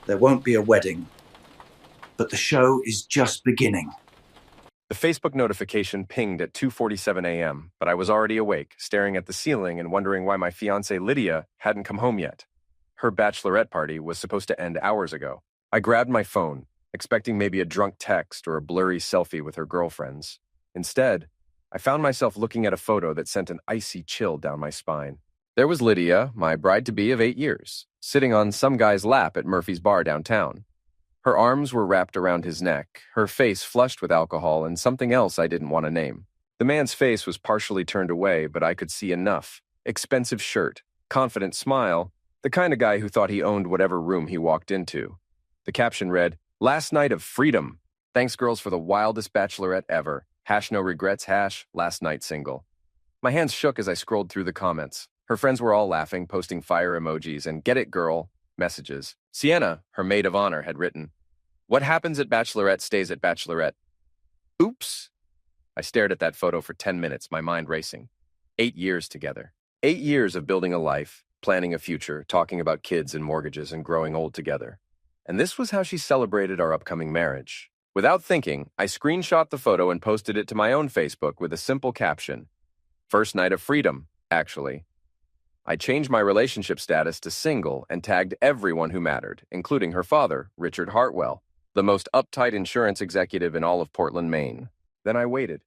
There won't be a wedding, but the show is just beginning. The Facebook notification pinged at 2:47 a.m., but I was already awake, staring at the ceiling and wondering why my fiancée Lydia hadn't come home yet. Her bachelorette party was supposed to end hours ago. I grabbed my phone, expecting maybe a drunk text or a blurry selfie with her girlfriends. Instead, I found myself looking at a photo that sent an icy chill down my spine. There was Lydia, my bride-to-be of 8 years, sitting on some guy's lap at Murphy's bar downtown. Her arms were wrapped around his neck, her face flushed with alcohol and something else I didn't want to name. The man's face was partially turned away, but I could see enough. Expensive shirt, confident smile, the kind of guy who thought he owned whatever room he walked into. The caption read, "Last night of freedom. Thanks, girls, for the wildest bachelorette ever. Hash no regrets, hash, last night single." My hands shook as I scrolled through the comments. Her friends were all laughing, posting fire emojis and "get it, girl" messages. Sienna, her maid of honor, had written, "What happens at Bachelorette stays at Bachelorette." Oops. I stared at that photo for 10 minutes, my mind racing. 8 years together. 8 years of building a life, planning a future, talking about kids and mortgages and growing old together. And this was how she celebrated our upcoming marriage. Without thinking, I screenshot the photo and posted it to my own Facebook with a simple caption. First night of freedom, actually. I changed my relationship status to single and tagged everyone who mattered, including her father, Richard Hartwell, the most uptight insurance executive in all of Portland, Maine. Then I waited.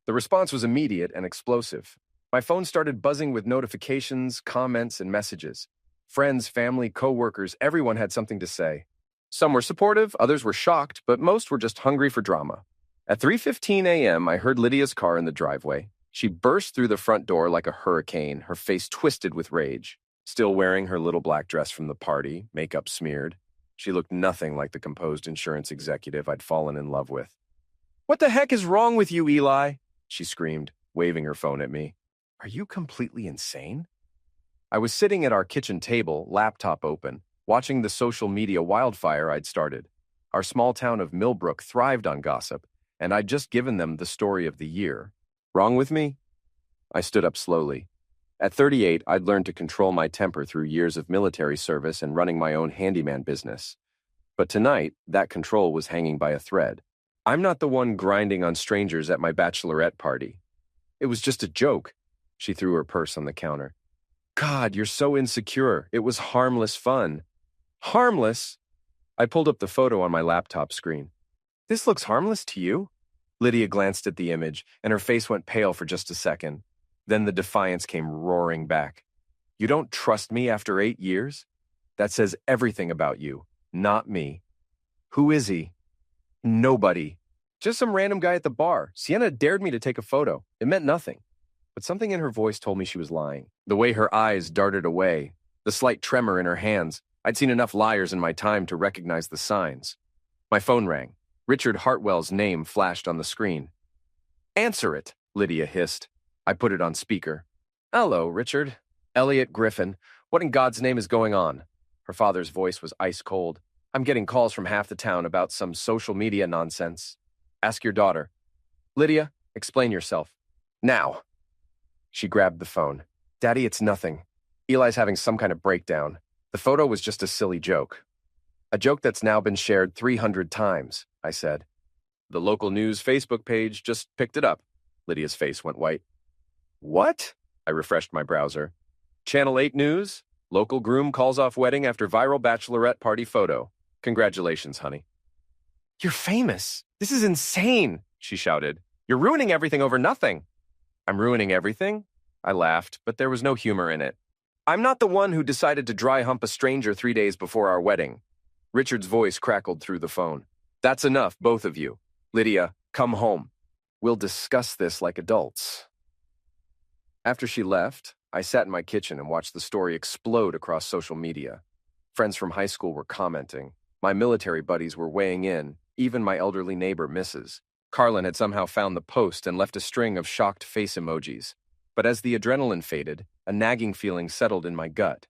The response was immediate and explosive. My phone started buzzing with notifications, comments, and messages. Friends, family, co-workers, everyone had something to say. Some were supportive, others were shocked, but most were just hungry for drama. At 3:15 a.m., I heard Lydia's car in the driveway. She burst through the front door like a hurricane, her face twisted with rage. Still wearing her little black dress from the party, makeup smeared. She looked nothing like the composed insurance executive I'd fallen in love with. "What the heck is wrong with you, Eli?" she screamed, waving her phone at me. "Are you completely insane?" I was sitting at our kitchen table, laptop open, watching the social media wildfire I'd started. Our small town of Millbrook thrived on gossip, and I'd just given them the story of the year. Wrong with me? I stood up slowly. At 38, I'd learned to control my temper through years of military service and running my own handyman business. But tonight, that control was hanging by a thread. I'm not the one grinding on strangers at my bachelorette party. It was just a joke. She threw her purse on the counter. God, you're so insecure. It was harmless fun. Harmless? I pulled up the photo on my laptop screen. This looks harmless to you? Lydia glanced at the image, and her face went pale for just a second. Then the defiance came roaring back. You don't trust me after 8 years? That says everything about you, not me. Who is he? Nobody. Just some random guy at the bar. Sienna dared me to take a photo. It meant nothing. But something in her voice told me she was lying. The way her eyes darted away, the slight tremor in her hands. I'd seen enough liars in my time to recognize the signs. My phone rang. Richard Hartwell's name flashed on the screen. "Answer it," Lydia hissed. I put it on speaker. "Hello, Richard. Elliot Griffin. What in God's name is going on?" Her father's voice was ice cold. "I'm getting calls from half the town about some social media nonsense. Ask your daughter." "Lydia, explain yourself. Now." She grabbed the phone. "Daddy, it's nothing. Eli's having some kind of breakdown. The photo was just a silly joke." "A joke that's now been shared 300 times, I said. "The local news Facebook page just picked it up." Lydia's face went white. "What?" I refreshed my browser. "Channel 8 News. Local groom calls off wedding after viral bachelorette party photo. Congratulations, honey." "You're famous. This is insane," she shouted. "You're ruining everything over nothing." "I'm ruining everything?" I laughed, but there was no humor in it. "I'm not the one who decided to dry hump a stranger 3 days before our wedding." Richard's voice crackled through the phone. "That's enough, both of you. Lydia, come home. We'll discuss this like adults." After she left, I sat in my kitchen and watched the story explode across social media. Friends from high school were commenting. My military buddies were weighing in, even my elderly neighbor, Mrs. Carlin, had somehow found the post and left a string of shocked face emojis. But as the adrenaline faded, a nagging feeling settled in my gut.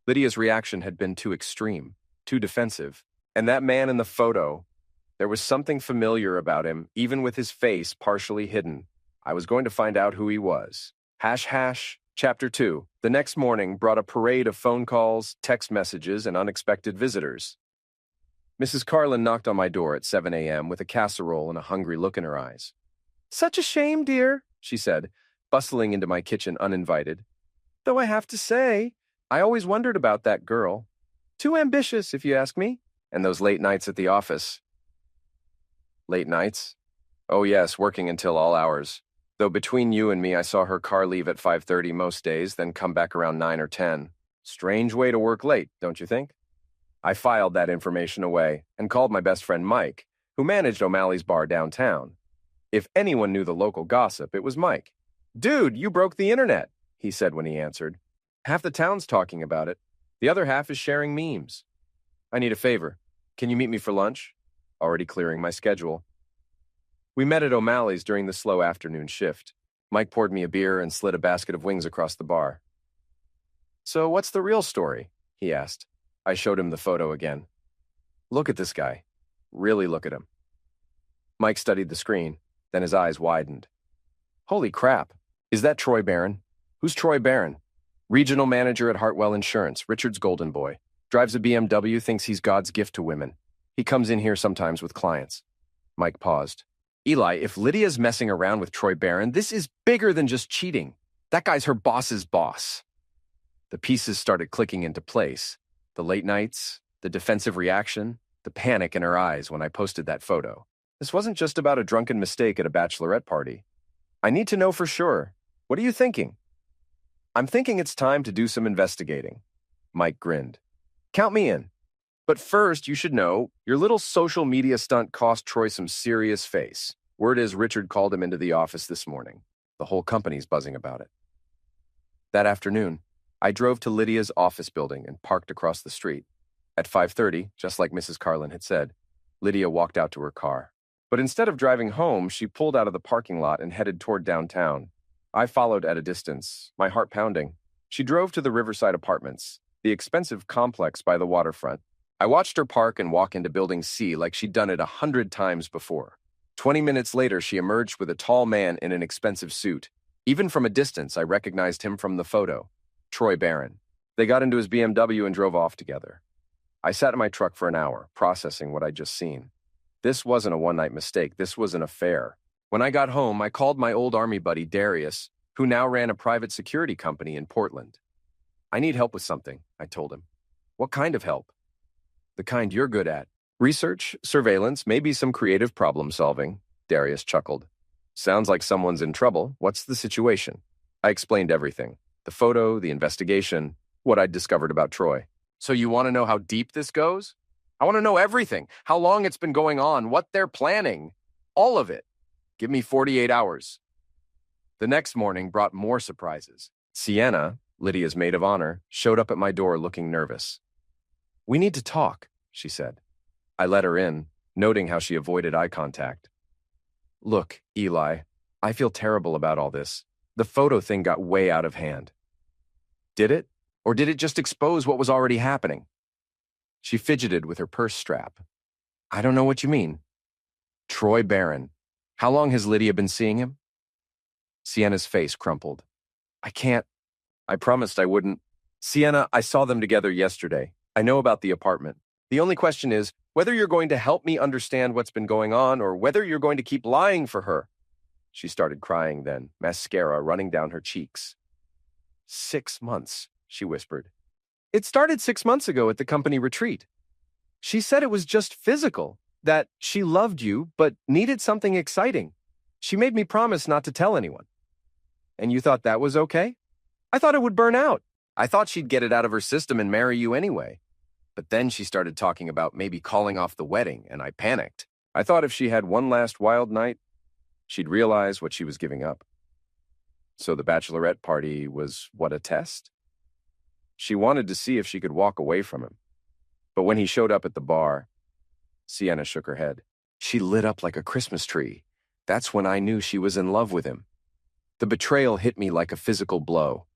Lydia's reaction had been too extreme, too defensive. And that man in the photo, there was something familiar about him, even with his face partially hidden. I was going to find out who he was. Chapter 2. The next morning brought a parade of phone calls, text messages, and unexpected visitors. Mrs. Carlin knocked on my door at 7 a.m. with a casserole and a hungry look in her eyes. "Such a shame, dear," she said, bustling into my kitchen uninvited. "Though I have to say, I always wondered about that girl. Too ambitious, if you ask me. And those late nights at the office." Late nights? Oh yes, working until all hours. Though between you and me, I saw her car leave at 5:30 most days, then come back around 9 or 10. Strange way to work late, don't you think? I filed that information away and called my best friend Mike, who managed O'Malley's bar downtown. If anyone knew the local gossip, it was Mike. "Dude, you broke the internet," he said when he answered. "Half the town's talking about it. The other half is sharing memes. I need a favor. Can you meet me for lunch?" Already clearing my schedule. We met at O'Malley's during the slow afternoon shift. Mike poured me a beer and slid a basket of wings across the bar. "So what's the real story?" he asked. I showed him the photo again. "Look at this guy. Really look at him." Mike studied the screen, then his eyes widened. "Holy crap. Is that Troy Barron? Who's Troy Barron?" "Regional manager at Hartwell Insurance, Richard's golden boy. Drives a BMW, thinks he's God's gift to women. He comes in here sometimes with clients." Mike paused. "Eli, if Lydia's messing around with Troy Barron, this is bigger than just cheating. That guy's her boss's boss." The pieces started clicking into place. The late nights, the defensive reaction, the panic in her eyes when I posted that photo. This wasn't just about a drunken mistake at a bachelorette party. "I need to know for sure. What are you thinking?" "I'm thinking it's time to do some investigating." Mike grinned. "Count me in. But first, you should know, your little social media stunt cost Troy some serious face. Word is Richard called him into the office this morning. The whole company's buzzing about it." That afternoon, I drove to Lydia's office building and parked across the street. At 5:30, just like Mrs. Carlin had said, Lydia walked out to her car. But instead of driving home, she pulled out of the parking lot and headed toward downtown. I followed at a distance, my heart pounding. She drove to the Riverside Apartments, the expensive complex by the waterfront. I watched her park and walk into Building C like she'd done it 100 times before. 20 minutes later, she emerged with a tall man in an expensive suit. Even from a distance, I recognized him from the photo. Troy Barron. They got into his BMW and drove off together. I sat in my truck for an hour, processing what I'd just seen. This wasn't a one-night mistake. This was an affair. When I got home, I called my old army buddy, Darius, who now ran a private security company in Portland. "I need help with something," I told him. "What kind of help?" "The kind you're good at. Research, surveillance, maybe some creative problem solving." Darius chuckled. "Sounds like someone's in trouble. What's the situation?" I explained everything. The photo, the investigation, what I'd discovered about Troy. "So you want to know how deep this goes?" "I want to know everything. How long it's been going on, what they're planning. All of it. Give me 48 hours. The next morning brought more surprises. Sienna, Lydia's maid of honor, showed up at my door looking nervous. "We need to talk," she said. I let her in, noting how she avoided eye contact. "Look, Eli, I feel terrible about all this. The photo thing got way out of hand." "Did it? Or did it just expose what was already happening?" She fidgeted with her purse strap. "I don't know what you mean." "Troy Barron. How long has Lydia been seeing him?" Sienna's face crumpled. "I can't. I promised I wouldn't." "Sienna, I saw them together yesterday. I know about the apartment. The only question is whether you're going to help me understand what's been going on or whether you're going to keep lying for her." She started crying then, mascara running down her cheeks. 6 months, she whispered. "It started 6 months ago at the company retreat. She said it was just physical, that she loved you but needed something exciting. She made me promise not to tell anyone." "And you thought that was okay?" "I thought it would burn out. I thought she'd get it out of her system and marry you anyway. But then she started talking about maybe calling off the wedding, and I panicked. I thought if she had one last wild night, she'd realize what she was giving up." "So the bachelorette party was what, a test?" "She wanted to see if she could walk away from him. But when he showed up at the bar," Sienna shook her head, "she lit up like a Christmas tree. That's when I knew she was in love with him. The betrayal hit me like a physical blow.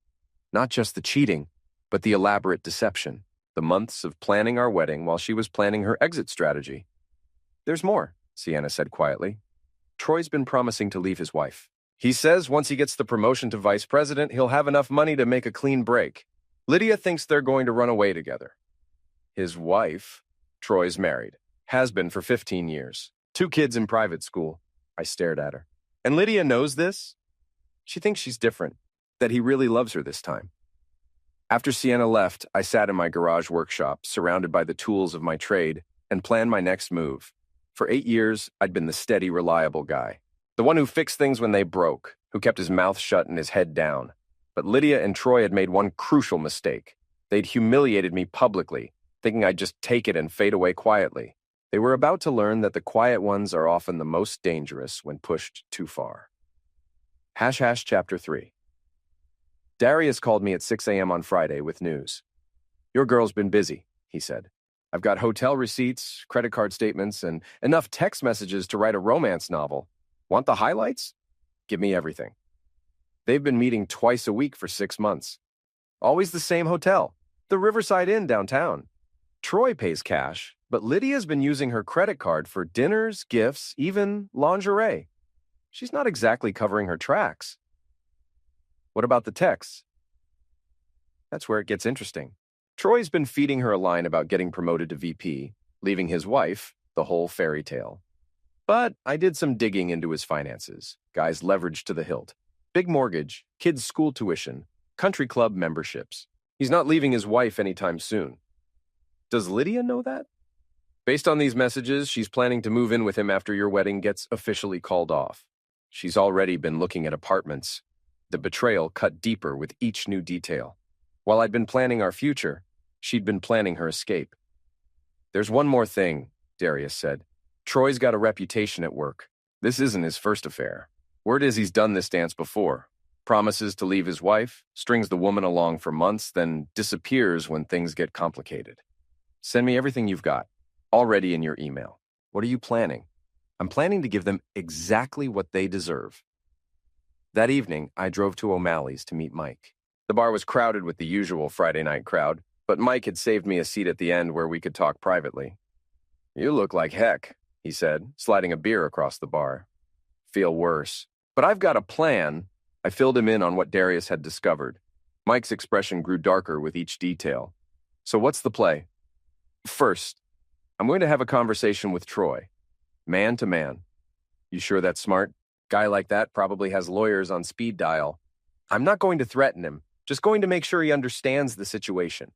Not just the cheating, but the elaborate deception. The months of planning our wedding while she was planning her exit strategy." "There's more," Sienna said quietly. "Troy's been promising to leave his wife. He says once he gets the promotion to vice president, he'll have enough money to make a clean break. Lydia thinks they're going to run away together. His wife, Troy's married. Has been for 15 years. 2 kids in private school. I stared at her. And Lydia knows this? She thinks she's different, that he really loves her this time. After Sienna left, I sat in my garage workshop, surrounded by the tools of my trade, and planned my next move. For 8 years, I'd been the steady, reliable guy. The one who fixed things when they broke, who kept his mouth shut and his head down. But Lydia and Troy had made one crucial mistake. They'd humiliated me publicly, thinking I'd just take it and fade away quietly. They were about to learn that the quiet ones are often the most dangerous when pushed too far. Chapter 3. Darius called me at 6 a.m. on Friday with news. "Your girl's been busy," he said. "I've got hotel receipts, credit card statements, and enough text messages to write a romance novel. Want the highlights? Give me everything." They've been meeting twice a week for 6 months. Always the same hotel, the Riverside Inn downtown. Troy pays cash, but Lydia's been using her credit card for dinners, gifts, even lingerie. She's not exactly covering her tracks. What about the texts? That's where it gets interesting. Troy's been feeding her a line about getting promoted to VP, leaving his wife, the whole fairy tale. But I did some digging into his finances. Guy's leveraged to the hilt. Big mortgage, kids' school tuition, country club memberships. He's not leaving his wife anytime soon. Does Lydia know that? Based on these messages, she's planning to move in with him after your wedding gets officially called off. She's already been looking at apartments. The betrayal cut deeper with each new detail. While I'd been planning our future, she'd been planning her escape. "There's one more thing," Darius said. "Troy's got a reputation at work. This isn't his first affair. Word is he's done this dance before. Promises to leave his wife, strings the woman along for months, then disappears when things get complicated. Send me everything you've got, already in your email. What are you planning?" "I'm planning to give them exactly what they deserve." That evening, I drove to O'Malley's to meet Mike. The bar was crowded with the usual Friday night crowd, but Mike had saved me a seat at the end where we could talk privately. "You look like heck," he said, sliding a beer across the bar. "Feel worse. But I've got a plan." I filled him in on what Darius had discovered. Mike's expression grew darker with each detail. "So what's the play?" "First, I'm going to have a conversation with Troy. Man to man." "You sure that's smart? Guy like that probably has lawyers on speed dial." "I'm not going to threaten him, just going to make sure he understands the situation."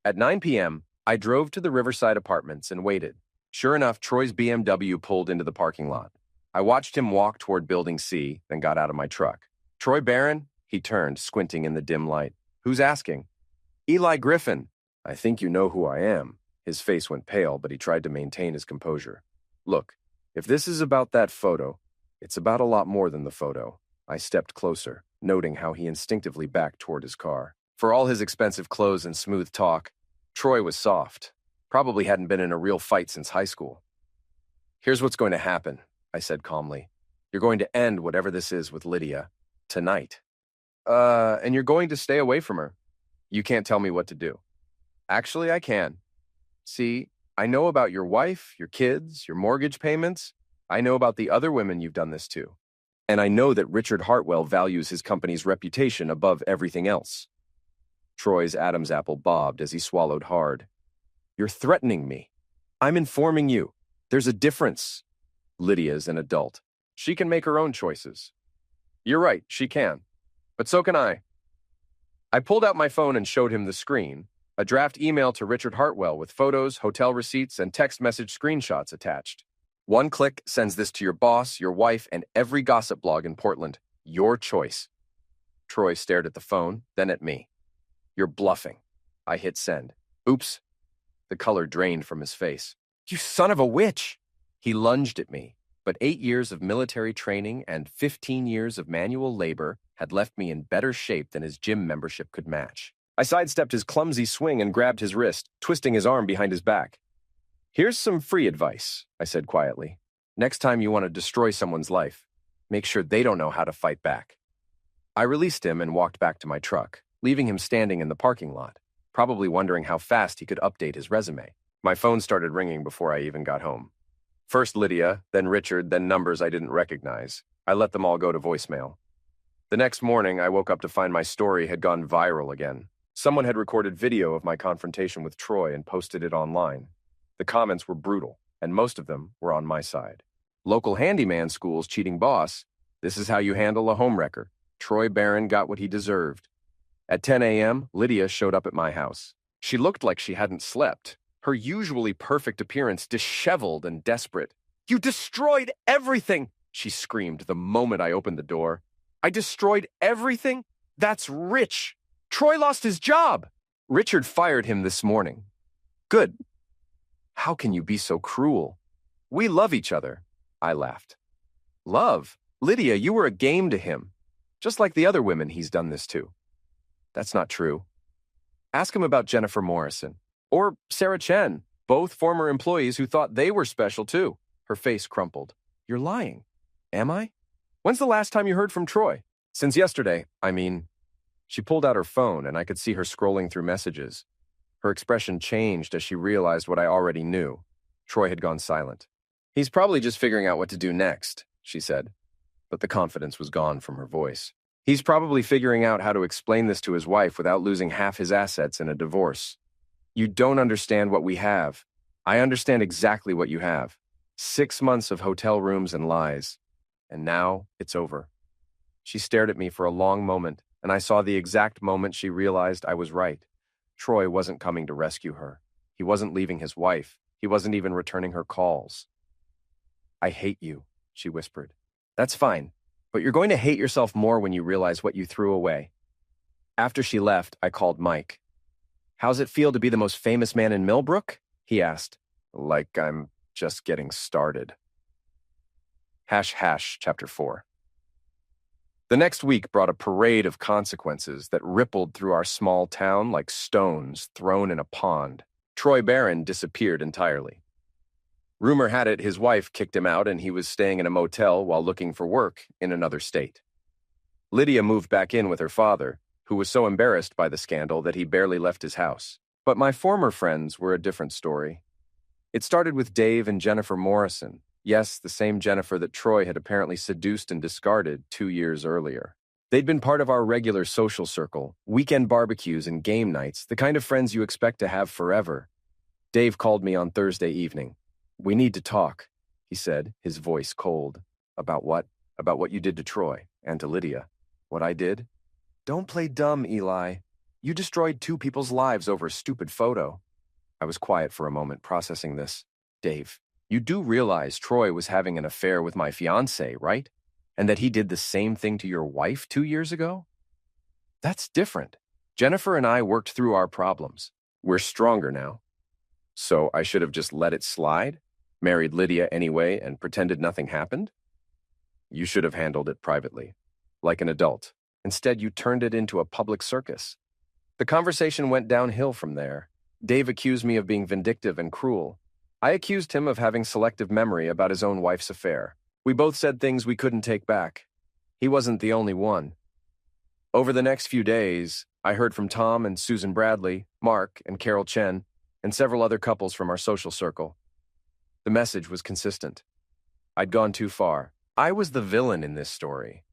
At 9 p.m., I drove to the Riverside Apartments and waited. Sure enough, Troy's BMW pulled into the parking lot. I watched him walk toward Building C, then got out of my truck. "Troy Barron?" He turned, squinting in the dim light. "Who's asking?" "Eli Griffin." "I think you know who I am." His face went pale, but he tried to maintain his composure. "Look, if this is about that photo, it's about a lot more than the photo." I stepped closer, noting how he instinctively backed toward his car. For all his expensive clothes and smooth talk, Troy was soft. Probably hadn't been in a real fight since high school. "Here's what's going to happen," I said calmly. "You're going to end whatever this is with Lydia tonight. And you're going to stay away from her. You can't tell me what to do." "Actually, I can. See, I know about your wife, your kids, your mortgage payments. I know about the other women you've done this to. And I know that Richard Hartwell values his company's reputation above everything else." Troy's Adam's apple bobbed as he swallowed hard. "You're threatening me. I'm informing you. There's a difference. Lydia's an adult. She can make her own choices." "You're right, she can. But so can I." I pulled out my phone and showed him the screen, a draft email to Richard Hartwell with photos, hotel receipts, and text message screenshots attached. "One click sends this to your boss, your wife, and every gossip blog in Portland. Your choice." Troy stared at the phone, then at me. "You're bluffing." I hit send. "Oops." The color drained from his face. "You son of a witch!" He lunged at me, but 8 years of military training and 15 years of manual labor had left me in better shape than his gym membership could match. I sidestepped his clumsy swing and grabbed his wrist, twisting his arm behind his back. "Here's some free advice," I said quietly. "Next time you want to destroy someone's life, make sure they don't know how to fight back." I released him and walked back to my truck, leaving him standing in the parking lot, probably wondering how fast he could update his resume. My phone started ringing before I even got home. First Lydia, then Richard, then numbers I didn't recognize. I let them all go to voicemail. The next morning, I woke up to find my story had gone viral again. Someone had recorded video of my confrontation with Troy and posted it online. The comments were brutal, and most of them were on my side. Local handyman school's cheating boss. This is how you handle a homewrecker. Troy Barron got what he deserved. At 10 a.m., Lydia showed up at my house. She looked like she hadn't slept, her usually perfect appearance disheveled and desperate. "You destroyed everything!" she screamed the moment I opened the door. "I destroyed everything? That's Rich! Troy lost his job! Richard fired him this morning." "Good. How can you be so cruel? We love each other," I laughed. "Love? Lydia, you were a game to him, just like the other women he's done this to." "That's not true. Ask him about Jennifer Morrison. Or Sarah Chen, both former employees who thought they were special too." Her face crumpled. "You're lying." "Am I? When's the last time you heard from Troy?" "Since yesterday, I mean." She pulled out her phone, and I could see her scrolling through messages. Her expression changed as she realized what I already knew. Troy had gone silent. "He's probably just figuring out what to do next," she said, but the confidence was gone from her voice. "He's probably figuring out how to explain this to his wife without losing half his assets in a divorce." "You don't understand what we have. I understand exactly what you have. 6 months of hotel rooms and lies. And now it's over." She stared at me for a long moment, and I saw the exact moment she realized I was right. Troy wasn't coming to rescue her. He wasn't leaving his wife. He wasn't even returning her calls. "I hate you," she whispered. "That's fine, but you're going to hate yourself more when you realize what you threw away." After she left, I called Mike. "How's it feel to be the most famous man in Millbrook?" he asked. "Like I'm just getting started." Chapter 4. The next week brought a parade of consequences that rippled through our small town like stones thrown in a pond. Troy Barron disappeared entirely. Rumor had it his wife kicked him out and he was staying in a motel while looking for work in another state. Lydia moved back in with her father, who was so embarrassed by the scandal that he barely left his house. But my former friends were a different story. It started with Dave and Jennifer Morrison. Yes, the same Jennifer that Troy had apparently seduced and discarded 2 years earlier. They'd been part of our regular social circle, weekend barbecues and game nights, the kind of friends you expect to have forever. Dave called me on Thursday evening. "We need to talk," he said, his voice cold. "About what?" "About what you did to Troy and to Lydia." "What I did?" "Don't play dumb, Eli. You destroyed 2 people's lives over a stupid photo." I was quiet for a moment, processing this. "Dave, you do realize Troy was having an affair with my fiancée, right? And that he did the same thing to your wife 2 years ago?" "That's different. Jennifer and I worked through our problems. We're stronger now." "So I should have just let it slide? Married Lydia anyway and pretended nothing happened?" "You should have handled it privately, like an adult. Instead, you turned it into a public circus." The conversation went downhill from there. Dave accused me of being vindictive and cruel. I accused him of having selective memory about his own wife's affair. We both said things we couldn't take back. He wasn't the only one. Over the next few days, I heard from Tom and Susan Bradley, Mark and Carol Chen, and several other couples from our social circle. The message was consistent. I'd gone too far. I was the villain in this story.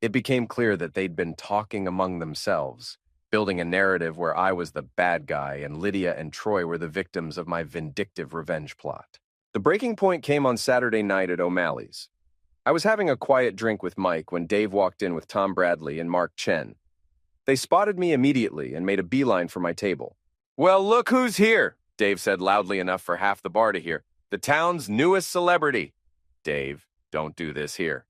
It became clear that they'd been talking among themselves, building a narrative where I was the bad guy and Lydia and Troy were the victims of my vindictive revenge plot. The breaking point came on Saturday night at O'Malley's. I was having a quiet drink with Mike when Dave walked in with Tom Bradley and Mark Chen. They spotted me immediately and made a beeline for my table. "Well, look who's here," Dave said loudly enough for half the bar to hear. "The town's newest celebrity." "Dave, don't do this here."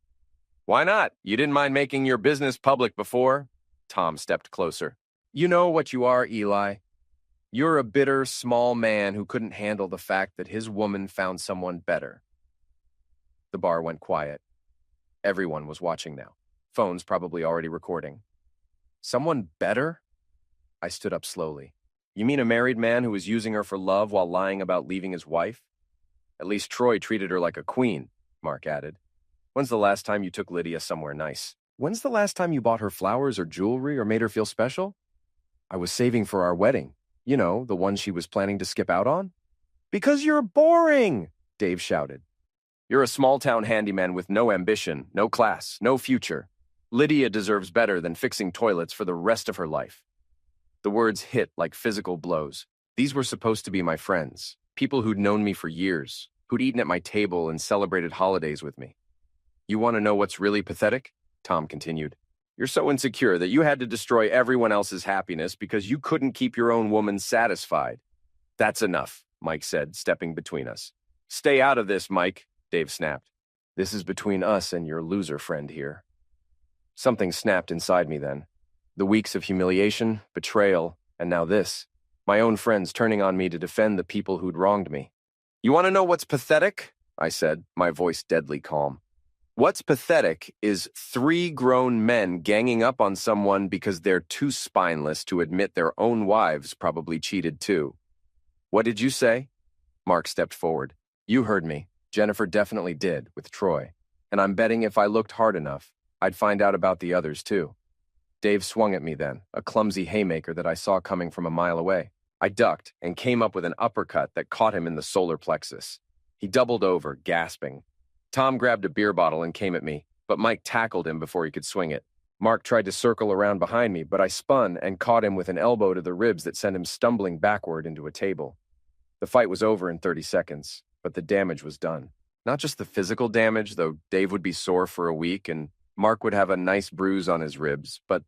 "Why not? You didn't mind making your business public before?" Tom stepped closer. "You know what you are, Eli. You're a bitter, small man who couldn't handle the fact that his woman found someone better." The bar went quiet. Everyone was watching now. Phones probably already recording. "Someone better?" I stood up slowly. "You mean a married man who was using her for love while lying about leaving his wife?" "At least Troy treated her like a queen," Mark added. "When's the last time you took Lydia somewhere nice? When's the last time you bought her flowers or jewelry or made her feel special?" "I was saving for our wedding. You know, the one she was planning to skip out on." "Because you're boring," Dave shouted. "You're a small-town handyman with no ambition, no class, no future. Lydia deserves better than fixing toilets for the rest of her life." The words hit like physical blows. These were supposed to be my friends, People who'd known me for years, who'd eaten at my table and celebrated holidays with me. You want to know what's really pathetic? Tom continued. You're so insecure that you had to destroy everyone else's happiness because you couldn't keep your own woman satisfied. That's enough, Mike said, stepping between us. Stay out of this, Mike, Dave snapped. This is between us and your loser friend here. Something snapped inside me then. The weeks of humiliation, betrayal, and now this. My own friends turning on me to defend the people who'd wronged me. You want to know what's pathetic? I said, my voice deadly calm. What's pathetic is 3 grown men ganging up on someone because they're too spineless to admit their own wives probably cheated too. What did you say? Mark stepped forward. You heard me. Jennifer definitely did, with Troy. And I'm betting if I looked hard enough, I'd find out about the others too. Dave swung at me then, a clumsy haymaker that I saw coming from a mile away. I ducked and came up with an uppercut that caught him in the solar plexus. He doubled over, gasping. Tom grabbed a beer bottle and came at me, but Mike tackled him before he could swing it. Mark tried to circle around behind me, but I spun and caught him with an elbow to the ribs that sent him stumbling backward into a table. The fight was over in 30 seconds, but the damage was done. Not just the physical damage, though Dave would be sore for a week and Mark would have a nice bruise on his ribs, but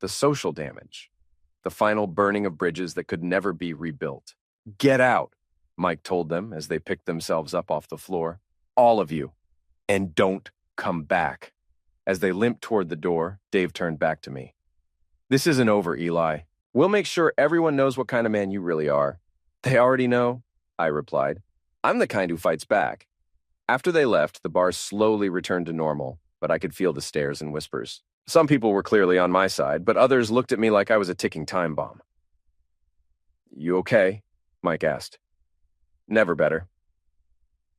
the social damage. The final burning of bridges that could never be rebuilt. Get out, Mike told them as they picked themselves up off the floor. All of you. And don't come back. As they limped toward the door, Dave turned back to me. This isn't over, Eli. We'll make sure everyone knows what kind of man you really are. They already know, I replied. I'm the kind who fights back. After they left, the bar slowly returned to normal, but I could feel the stares and whispers. Some people were clearly on my side, but others looked at me like I was a ticking time bomb. You okay? Mike asked. Never better.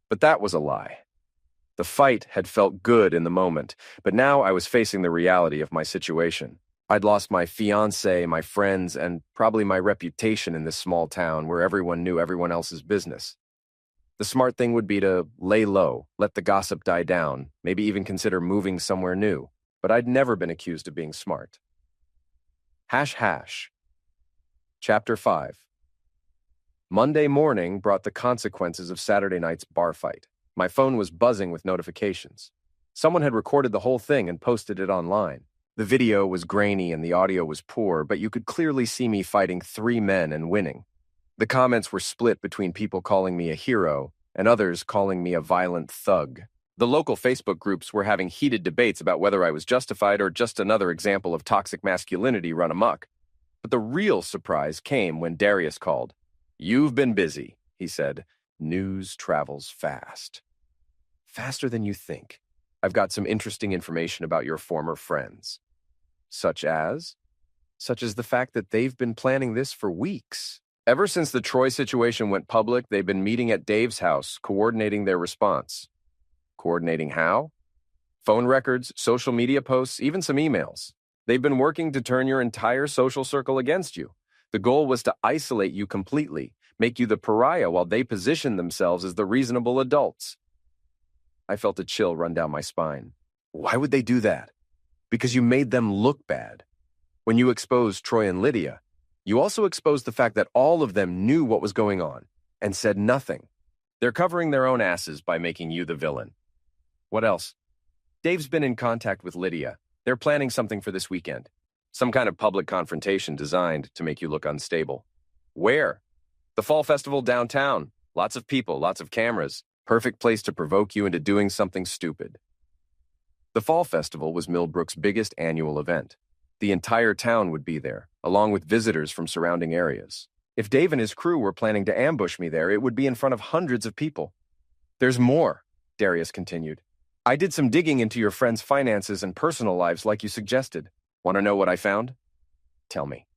But that was a lie. The fight had felt good in the moment, but now I was facing the reality of my situation. I'd lost my fiancée, my friends, and probably my reputation in this small town where everyone knew everyone else's business. The smart thing would be to lay low, let the gossip die down, maybe even consider moving somewhere new. But I'd never been accused of being smart. Chapter 5. Monday morning brought the consequences of Saturday night's bar fight. My phone was buzzing with notifications. Someone had recorded the whole thing and posted it online. The video was grainy and the audio was poor, but you could clearly see me fighting 3 men and winning. The comments were split between people calling me a hero and others calling me a violent thug. The local Facebook groups were having heated debates about whether I was justified or just another example of toxic masculinity run amok. But the real surprise came when Darius called. You've been busy, he said. News travels fast. Faster than you think. I've got some interesting information about your former friends. Such as? Such as the fact that they've been planning this for weeks. Ever since the Troy situation went public, they've been meeting at Dave's house, coordinating their response. Coordinating how? Phone records, social media posts, even some emails. They've been working to turn your entire social circle against you. The goal was to isolate you completely, make you the pariah while they position themselves as the reasonable adults. I felt a chill run down my spine. Why would they do that? Because you made them look bad. When you exposed Troy and Lydia, you also exposed the fact that all of them knew what was going on and said nothing. They're covering their own asses by making you the villain. What else? Dave's been in contact with Lydia. They're planning something for this weekend. Some kind of public confrontation designed to make you look unstable. Where? The fall festival downtown. Lots of people, lots of cameras. Perfect place to provoke you into doing something stupid. The fall festival was Millbrook's biggest annual event. The entire town would be there, along with visitors from surrounding areas. If Dave and his crew were planning to ambush me there, it would be in front of hundreds of people. There's more, Darius continued. I did some digging into your friends' finances and personal lives like you suggested. Want to know what I found? Tell me.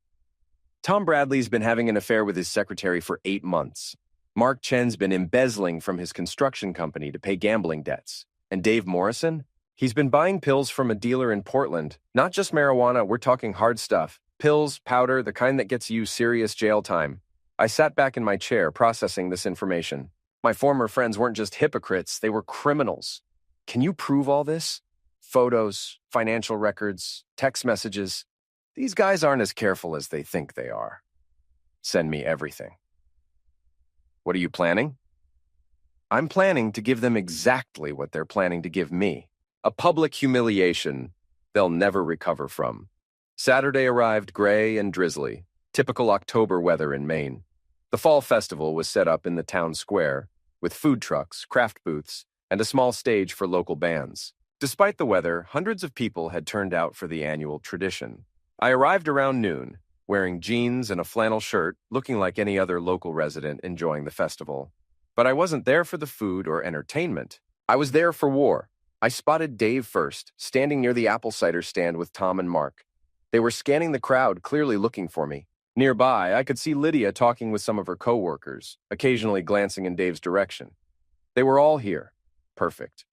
Tom Bradley's been having an affair with his secretary for 8 months. Mark Chen's been embezzling from his construction company to pay gambling debts. And Dave Morrison? He's been buying pills from a dealer in Portland. Not just marijuana, we're talking hard stuff. Pills, powder, the kind that gets you serious jail time. I sat back in my chair processing this information. My former friends weren't just hypocrites, they were criminals. Can you prove all this? Photos, financial records, text messages. These guys aren't as careful as they think they are. Send me everything. What are you planning? I'm planning to give them exactly what they're planning to give me. A public humiliation they'll never recover from. Saturday arrived gray and drizzly, typical October weather in Maine. The fall festival was set up in the town square, with food trucks, craft booths, and a small stage for local bands. Despite the weather, hundreds of people had turned out for the annual tradition. I arrived around noon, wearing jeans and a flannel shirt, looking like any other local resident enjoying the festival. But I wasn't there for the food or entertainment. I was there for war. I spotted Dave first, standing near the apple cider stand with Tom and Mark. They were scanning the crowd, clearly looking for me. Nearby, I could see Lydia talking with some of her co-workers, occasionally glancing in Dave's direction. They were all here. Perfect.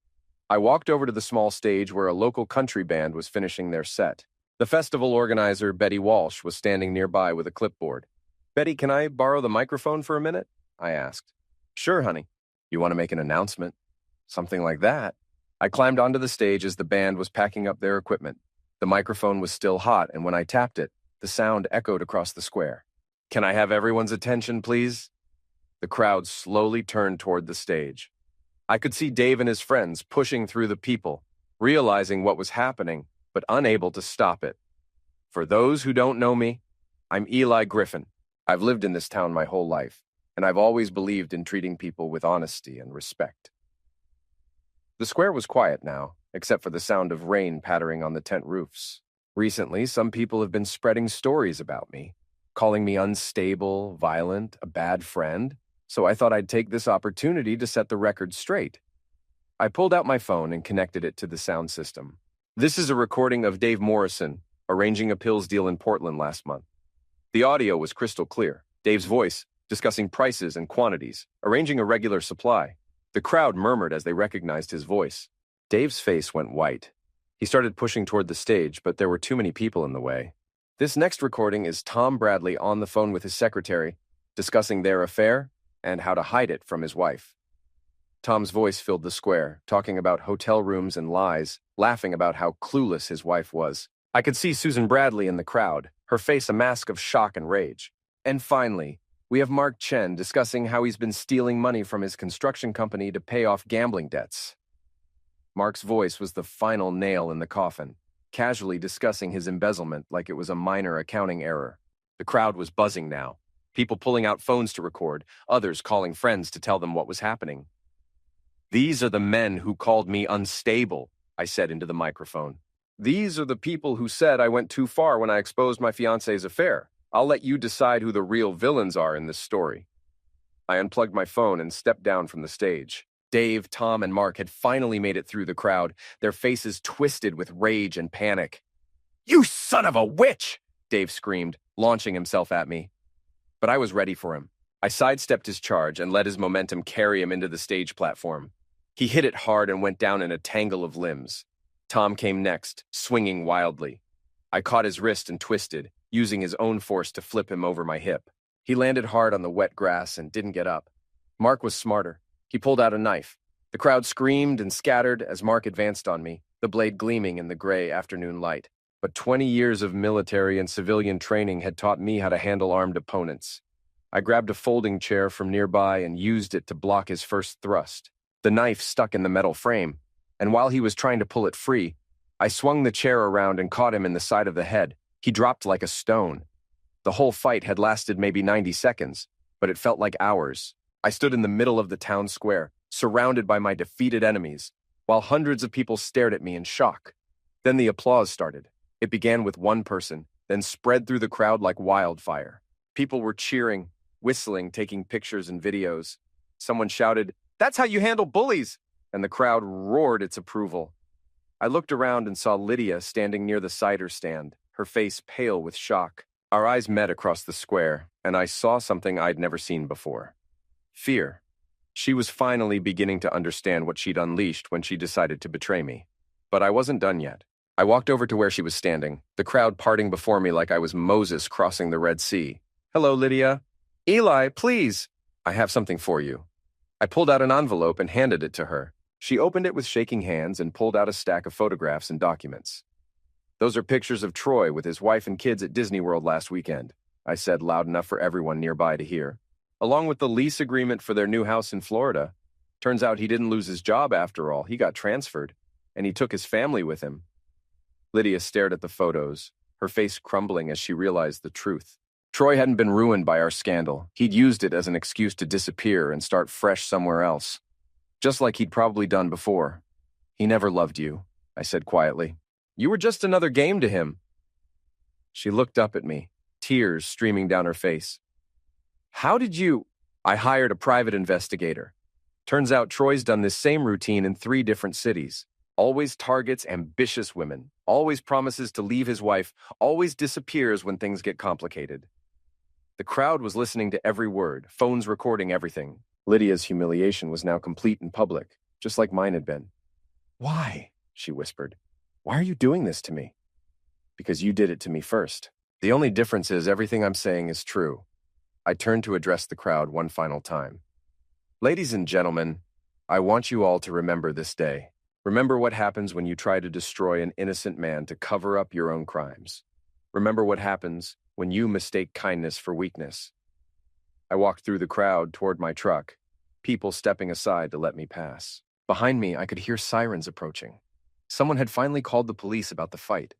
I walked over to the small stage where a local country band was finishing their set. The festival organizer, Betty Walsh, was standing nearby with a clipboard. "Betty, can I borrow the microphone for a minute?" I asked. "Sure, honey. You want to make an announcement?" Something like that. I climbed onto the stage as the band was packing up their equipment. The microphone was still hot, and when I tapped it, the sound echoed across the square. "Can I have everyone's attention, please?" The crowd slowly turned toward the stage. I could see Dave and his friends pushing through the people, realizing what was happening, but unable to stop it. For those who don't know me, I'm Eli Griffin. I've lived in this town my whole life, and I've always believed in treating people with honesty and respect. The square was quiet now, except for the sound of rain pattering on the tent roofs. Recently, some people have been spreading stories about me, calling me unstable, violent, a bad friend, so I thought I'd take this opportunity to set the record straight. I pulled out my phone and connected it to the sound system. This is a recording of Dave Morrison arranging a pills deal in Portland last month. The audio was crystal clear. Dave's voice, discussing prices and quantities, arranging a regular supply. The crowd murmured as they recognized his voice. Dave's face went white. He started pushing toward the stage, but there were too many people in the way. This next recording is Tom Bradley on the phone with his secretary, discussing their affair and how to hide it from his wife. Tom's voice filled the square, talking about hotel rooms and lies, laughing about how clueless his wife was. I could see Susan Bradley in the crowd, her face a mask of shock and rage. And finally, we have Mark Chen discussing how he's been stealing money from his construction company to pay off gambling debts. Mark's voice was the final nail in the coffin, casually discussing his embezzlement like it was a minor accounting error. The crowd was buzzing now, people pulling out phones to record, others calling friends to tell them what was happening. "These are the men who called me unstable," I said into the microphone. "These are the people who said I went too far when I exposed my fiancée's affair. I'll let you decide who the real villains are in this story." I unplugged my phone and stepped down from the stage. Dave, Tom, and Mark had finally made it through the crowd, their faces twisted with rage and panic. "You son of a witch!" Dave screamed, launching himself at me. But I was ready for him. I sidestepped his charge and let his momentum carry him into the stage platform. He hit it hard and went down in a tangle of limbs. Tom came next, swinging wildly. I caught his wrist and twisted, using his own force to flip him over my hip. He landed hard on the wet grass and didn't get up. Mark was smarter. He pulled out a knife. The crowd screamed and scattered as Mark advanced on me, the blade gleaming in the gray afternoon light. But 20 years of military and civilian training had taught me how to handle armed opponents. I grabbed a folding chair from nearby and used it to block his first thrust. The knife stuck in the metal frame, and while he was trying to pull it free, I swung the chair around and caught him in the side of the head. He dropped like a stone. The whole fight had lasted maybe 90 seconds, but it felt like hours. I stood in the middle of the town square, surrounded by my defeated enemies, while hundreds of people stared at me in shock. Then the applause started. It began with one person, then spread through the crowd like wildfire. People were cheering, whistling, taking pictures and videos. Someone shouted, "That's how you handle bullies!" And the crowd roared its approval. I looked around and saw Lydia standing near the cider stand, her face pale with shock. Our eyes met across the square, and I saw something I'd never seen before. Fear. She was finally beginning to understand what she'd unleashed when she decided to betray me. But I wasn't done yet. I walked over to where she was standing, the crowd parting before me like I was Moses crossing the Red Sea. "Hello, Lydia." "Eli, please." "I have something for you." I pulled out an envelope and handed it to her. She opened it with shaking hands and pulled out a stack of photographs and documents. "Those are pictures of Troy with his wife and kids at Disney World last weekend," I said loud enough for everyone nearby to hear. along with the lease agreement for their new house in Florida. Turns out he didn't lose his job after all. He got transferred, and he took his family with him. Lydia stared at the photos, her face crumbling as she realized the truth. Troy hadn't been ruined by our scandal. He'd used it as an excuse to disappear and start fresh somewhere else. Just like he'd probably done before. He never loved you, I said quietly. You were just another game to him. She looked up at me, tears streaming down her face. How did you? I hired a private investigator. Turns out Troy's done this same routine in 3 different cities. Always targets ambitious women, always promises to leave his wife, always disappears when things get complicated. The crowd was listening to every word, phones recording everything. Lydia's humiliation was now complete and public, just like mine had been. Why? She whispered. Why are you doing this to me? Because you did it to me first. The only difference is everything I'm saying is true. I turned to address the crowd one final time. Ladies and gentlemen, I want you all to remember this day. Remember what happens when you try to destroy an innocent man to cover up your own crimes. Remember what happens when you mistake kindness for weakness. I walked through the crowd toward my truck, people stepping aside to let me pass. Behind me, I could hear sirens approaching. Someone had finally called the police about the fight.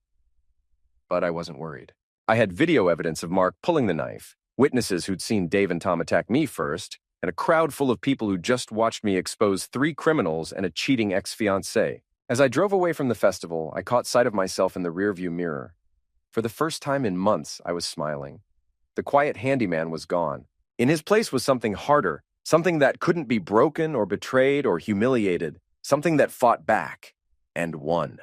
But I wasn't worried. I had video evidence of Mark pulling the knife, witnesses who'd seen Dave and Tom attack me first, and a crowd full of people who just watched me expose 3 criminals and a cheating ex-fiancée. As I drove away from the festival, I caught sight of myself in the rearview mirror. For the first time in months, I was smiling. The quiet handyman was gone. In his place was something harder, something that couldn't be broken or betrayed or humiliated, something that fought back and won.